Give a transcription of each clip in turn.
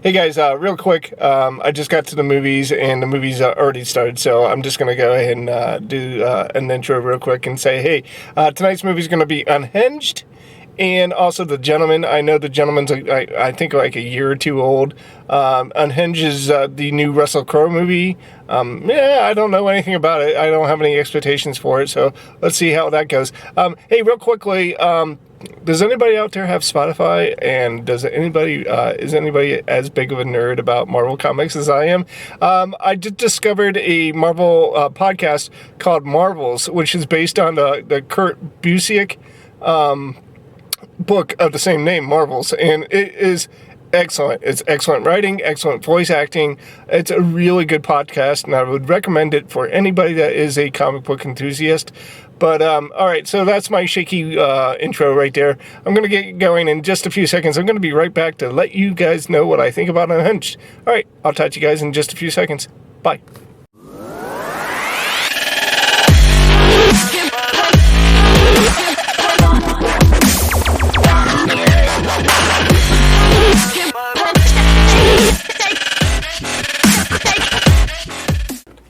Hey guys, real quick, I just got to the movies and the movies already started, so I'm just going to go ahead and do an intro real quick and say, hey, tonight's movie is going to be Unhinged and also The Gentlemen. I know The Gentlemen's, I think, like a year or two old. Unhinged is the new Russell Crowe movie. I don't know anything about it. I don't have any expectations for it, so let's see how that goes. Hey, real quickly, does anybody out there have Spotify? And is anybody as big of a nerd about Marvel Comics as I am? I just discovered a Marvel podcast called Marvels, which is based on the Kurt Busiek book of the same name, Marvels, and it is excellent. It's excellent writing, excellent voice acting. It's a really good podcast, and I would recommend it for anybody that is a comic book enthusiast. But, all right, so that's my shaky intro right there. I'm going to get going in just a few seconds. I'm going to be right back to let you guys know what I think about Unhinged. All right, I'll talk to you guys in just a few seconds. Bye.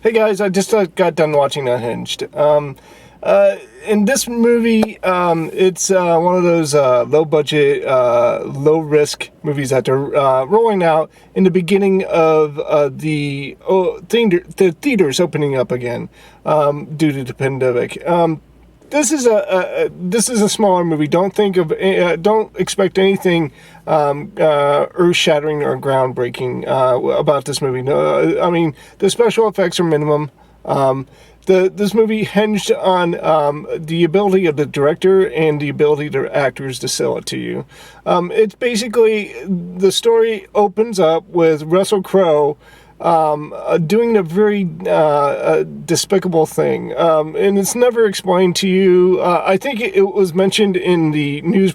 Hey guys, I just got done watching Unhinged. In this movie, it's one of those low-budget, low-risk movies that they're rolling out in the beginning of the theaters opening up again due to the pandemic. This is a smaller movie. Don't expect anything earth-shattering or groundbreaking about this movie. No, I mean the special effects are minimum. This movie hinged on the ability of the director and the ability of the actors to sell it to you. It's basically, the story opens up with Russell Crowe doing a very despicable thing, and it's never explained to you. I think it was mentioned in the news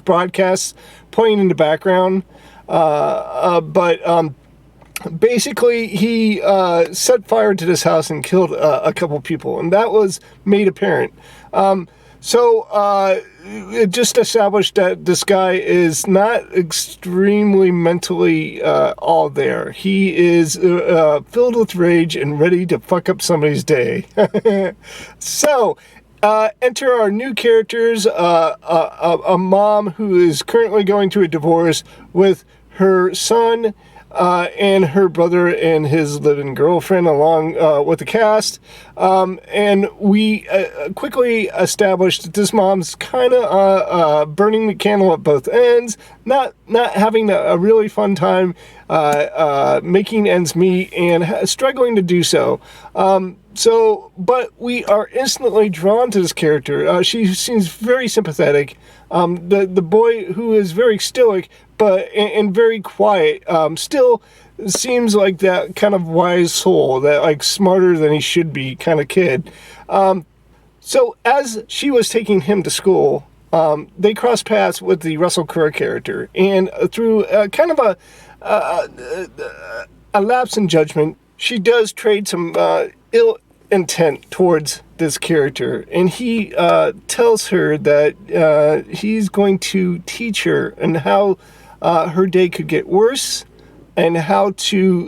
broadcasts playing in the background, but basically, he set fire to this house and killed a couple people, and that was made apparent. So it just established that this guy is not extremely mentally all there. He is filled with rage and ready to fuck up somebody's day. So, enter our new characters, a mom who is currently going through a divorce with her son, and her brother and his living girlfriend, along with the cast. And we quickly established that this mom's kind of burning the candle at both ends, not having a really fun time making ends meet, and struggling to do so. But we are instantly drawn to this character. She seems very sympathetic. The boy, who is very stoic and very quiet, still seems like that kind of wise soul, that like smarter than he should be kind of kid. So as she was taking him to school, they cross paths with the Russell Crowe character, and through kind of a lapse in judgment, she does trade some ill intent towards this character, and he tells her that he's going to teach her and how her day could get worse, and how to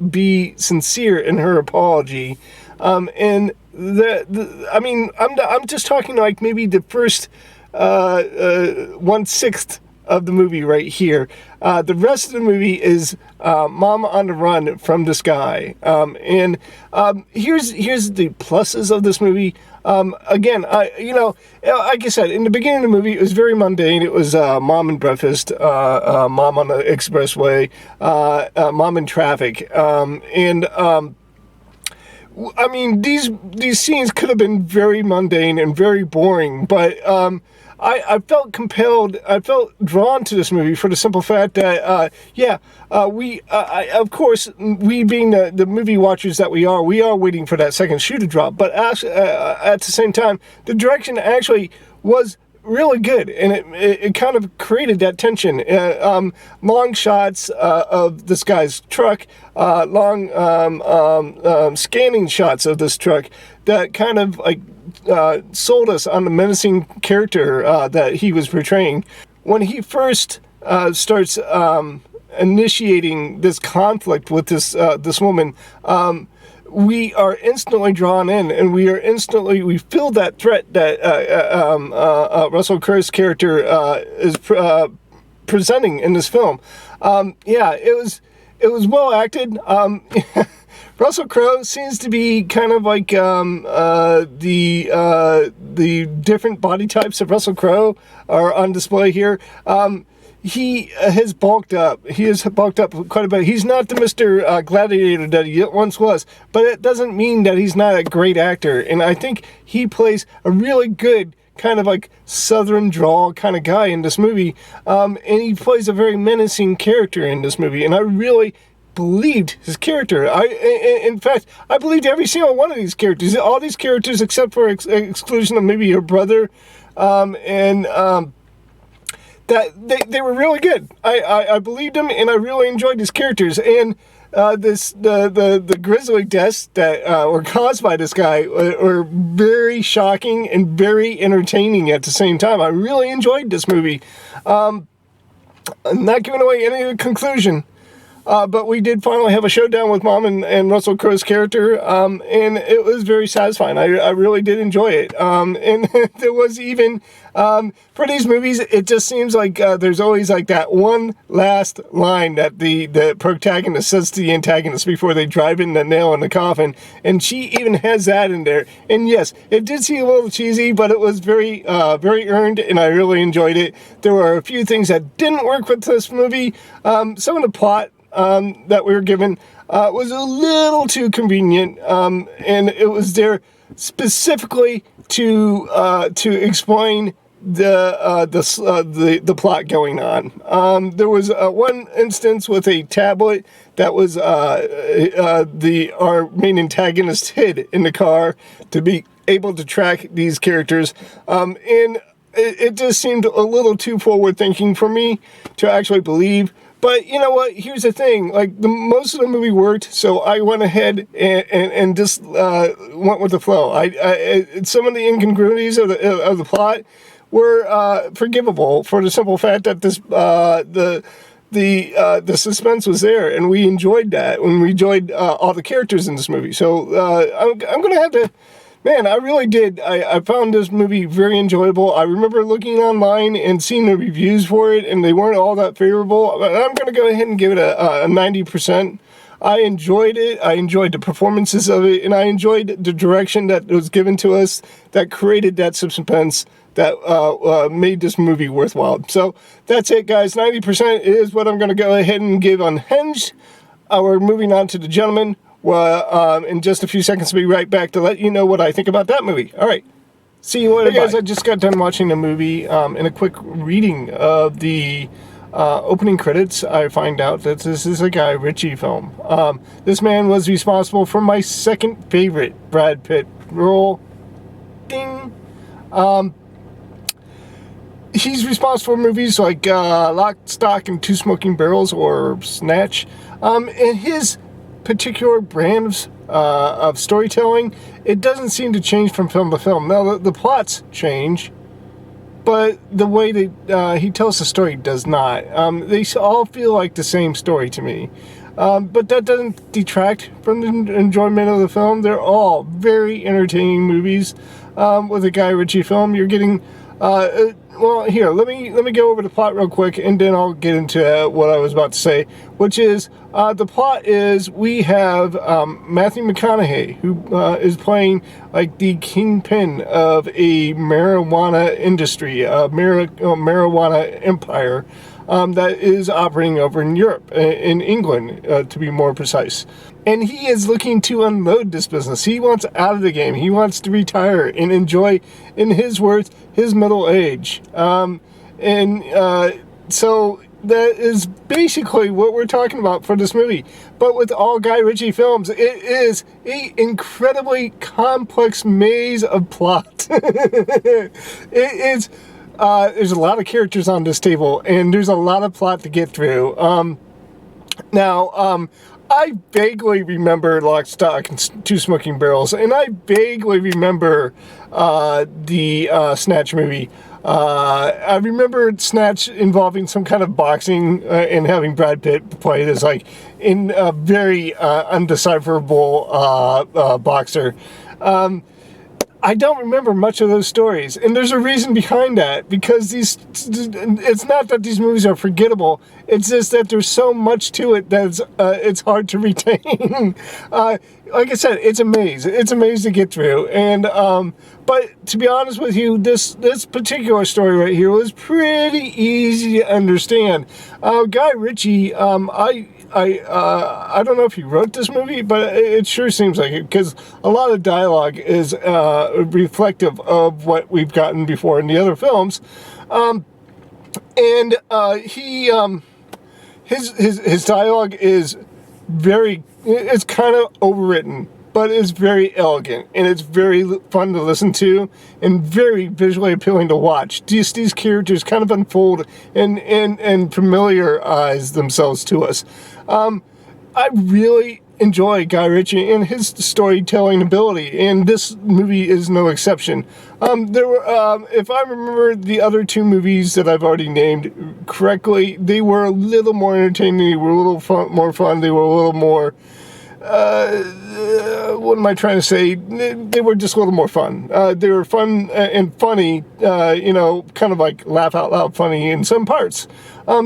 be sincere in her apology. And I'm just talking like maybe the first 1/6 of the movie right here. The rest of the movie is Mom on the run from this guy. And here's the pluses of this movie. Again, like I said, in the beginning of the movie, it was very mundane. It was mom and breakfast, mom on the expressway, mom in traffic, I mean, these scenes could have been very mundane and very boring, but I felt compelled, I felt drawn to this movie for the simple fact that, of course, we being the movie watchers that we are waiting for that second shoe to drop, but actually, at the same time, the direction actually was really good, and it kind of created that tension. Long shots of this guy's truck, long scanning shots of this truck that kind of like sold us on the menacing character that he was portraying. When he first starts initiating this conflict with this woman, we are instantly drawn in, and we feel that threat that Russell Crowe's character is presenting in this film. It was well acted. Russell Crowe seems to be kind of like the different body types of Russell Crowe are on display here. He has bulked up. He has bulked up quite a bit. He's not the Mr. Gladiator that he once was, but it doesn't mean that he's not a great actor. And I think he plays a really good kind of like Southern drawl kind of guy in this movie. And he plays a very menacing character in this movie. And I really believed his character. In fact, I believed every single one of these characters. All these characters except for exclusion of maybe your brother. That they were really good. I believed him, and I really enjoyed his characters. And the grisly deaths that were caused by this guy were very shocking and very entertaining at the same time. I really enjoyed this movie. I'm not giving away any conclusion. But we did finally have a showdown with Mom and Russell Crowe's character, and it was very satisfying. I really did enjoy it. And there was even, for these movies, it just seems like there's always like that one last line that the protagonist says to the antagonist before they drive in the nail in the coffin, and she even has that in there. And yes, it did seem a little cheesy, but it was very earned, and I really enjoyed it. There were a few things that didn't work with this movie. Some of the plot that we were given was a little too convenient, and it was there specifically to explain the plot going on. There was one instance with a tablet that was our main antagonist hid in the car to be able to track these characters, and it just seemed a little too forward thinking for me to actually believe. But you know what? Here's the thing. Like, most of the movie worked, so I went ahead and just went with the flow. Some of the incongruities of the plot were forgivable for the simple fact that the suspense was there, and we enjoyed that, and we enjoyed all the characters in this movie. So I'm gonna have to. Man, I really did. I found this movie very enjoyable. I remember looking online and seeing the reviews for it, and they weren't all that favorable. But I'm going to go ahead and give it a 90%. I enjoyed it. I enjoyed the performances of it, and I enjoyed the direction that was given to us that created that suspense that made this movie worthwhile. So that's it, guys. 90% is what I'm going to go ahead and give Unhinged. We're moving on to The Gentlemen. Well, in just a few seconds, I'll be right back to let you know what I think about that movie. All right. See you later, guys. I just got done watching the movie. In a quick reading of the opening credits, I find out that this is a Guy Ritchie film. This man was responsible for my second favorite Brad Pitt role. Ding. He's responsible for movies like Lock, Stock, and Two Smoking Barrels, or Snatch. And his particular brand of storytelling, it doesn't seem to change from film to film. Now, the plots change, but the way that he tells the story does not. They all feel like the same story to me. But that doesn't detract from the enjoyment of the film. They're all very entertaining movies. With a Guy Ritchie film, you're getting... well, here, let me go over the plot real quick, and then I'll get into what I was about to say, which is, the plot is we have Matthew McConaughey, who is playing like the kingpin of a marijuana industry, a marijuana empire that is operating over in Europe, in England, to be more precise. And he is looking to unload this business. He wants out of the game. He wants to retire and enjoy, in his words, his middle age. So that is basically what we're talking about for this movie. But with all Guy Ritchie films, it is an incredibly complex maze of plot. It is. There's a lot of characters on this table, and there's a lot of plot to get through. I vaguely remember Lock, Stock, and Two Smoking Barrels, and I vaguely remember the Snatch movie. I remember Snatch involving some kind of boxing and having Brad Pitt play it as like in a very undecipherable boxer. I don't remember much of those stories, and there's a reason behind that, because it's not that these movies are forgettable, it's just that there's so much to it that it's hard to retain. Like I said, it's a maze to get through, and but to be honest with you, this particular story right here was pretty easy to understand. Guy Ritchie, I don't know if he wrote this movie, but it sure seems like it, because a lot of dialogue is reflective of what we've gotten before in the other films, and his dialogue is it's kind of overwritten, but it's very elegant, and it's very fun to listen to, and very visually appealing to watch. These characters kind of unfold and familiarize themselves to us. I really enjoy Guy Ritchie and his storytelling ability, and this movie is no exception. There were, if I remember the other two movies that I've already named correctly, they were a little more entertaining, they were a little more fun, they were a little more, what am I trying to say? They were just a little more fun. They were fun and funny, kind of like laugh out loud funny in some parts.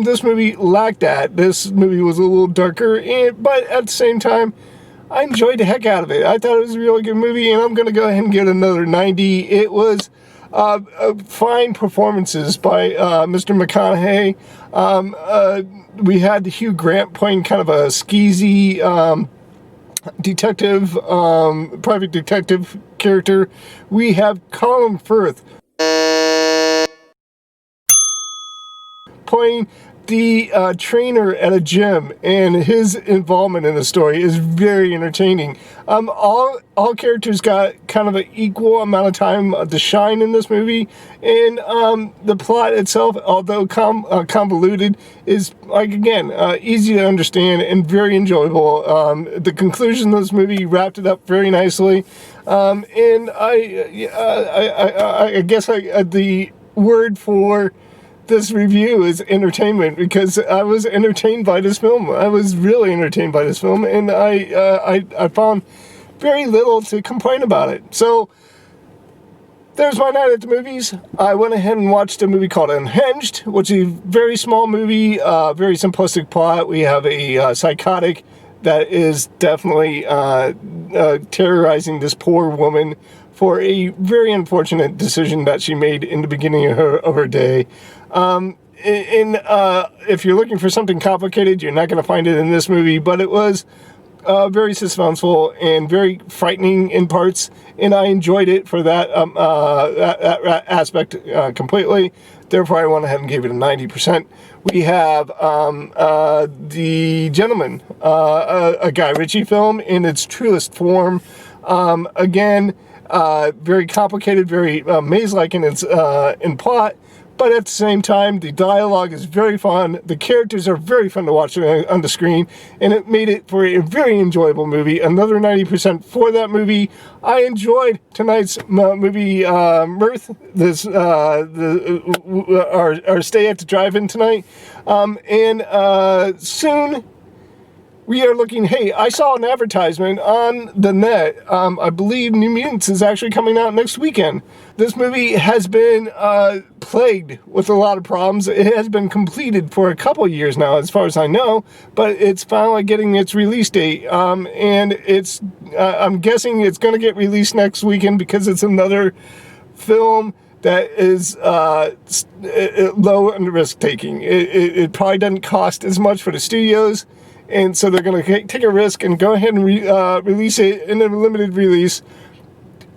This movie lacked that. This movie was a little darker, but at the same time, I enjoyed the heck out of it. I thought it was a really good movie, and I'm going to go ahead and give it another 90. It was fine performances by Mr. McConaughey. We had Hugh Grant playing kind of a skeezy detective, private detective character. We have Colin Firth playing the trainer at a gym, and his involvement in the story is very entertaining. All characters got kind of an equal amount of time to shine in this movie, and the plot itself, although convoluted, is, like, again, easy to understand and very enjoyable. The conclusion of this movie wrapped it up very nicely, and I guess the word for this review is entertainment, because I was entertained by this film. I was really entertained by this film, and I found very little to complain about it. So there's my night at the movies. I went ahead and watched a movie called Unhinged, which is a very small movie, very simplistic plot. We have a psychotic that is definitely terrorizing this poor woman for a very unfortunate decision that she made in the beginning of her day. If you're looking for something complicated, you're not going to find it in this movie, but it was very suspenseful and very frightening in parts, and I enjoyed it for that aspect completely. Therefore, I went ahead and gave it a 90%. We have The Gentlemen, a Guy Ritchie film in its truest form. Again, very complicated, very maze-like in its in plot, but at the same time, the dialogue is very fun. The characters are very fun to watch on the screen, and it made it for a very enjoyable movie. Another 90% for that movie. I enjoyed tonight's movie mirth. This our stay at the drive-in tonight, and soon we are looking. Hey, I saw an advertisement on the net. I believe New Mutants is actually coming out next weekend. This movie has been plagued with a lot of problems. It has been completed for a couple of years now, as far as I know, but it's finally getting its release date. And it's, I'm guessing it's going to get released next weekend, because it's another film that is low in risk-taking. It probably doesn't cost as much for the studios, and so they're going to take a risk and go ahead and release it in a limited release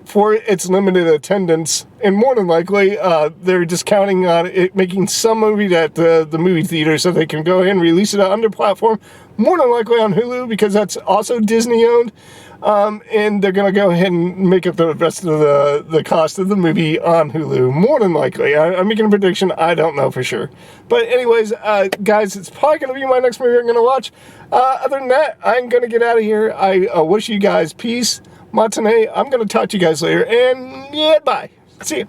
for its limited attendance. And more than likely, they're just counting on it making some movie at the movie theater, so they can go ahead and release it on their platform. More than likely on Hulu, because that's also Disney-owned. And they're going to go ahead and make up the rest of the cost of the movie on Hulu. More than likely. I'm making a prediction. I don't know for sure. But anyways, guys, it's probably going to be my next movie I'm going to watch. Other than that, I'm going to get out of here. I wish you guys peace. Matane, I'm going to talk to you guys later. And yeah, bye. See you.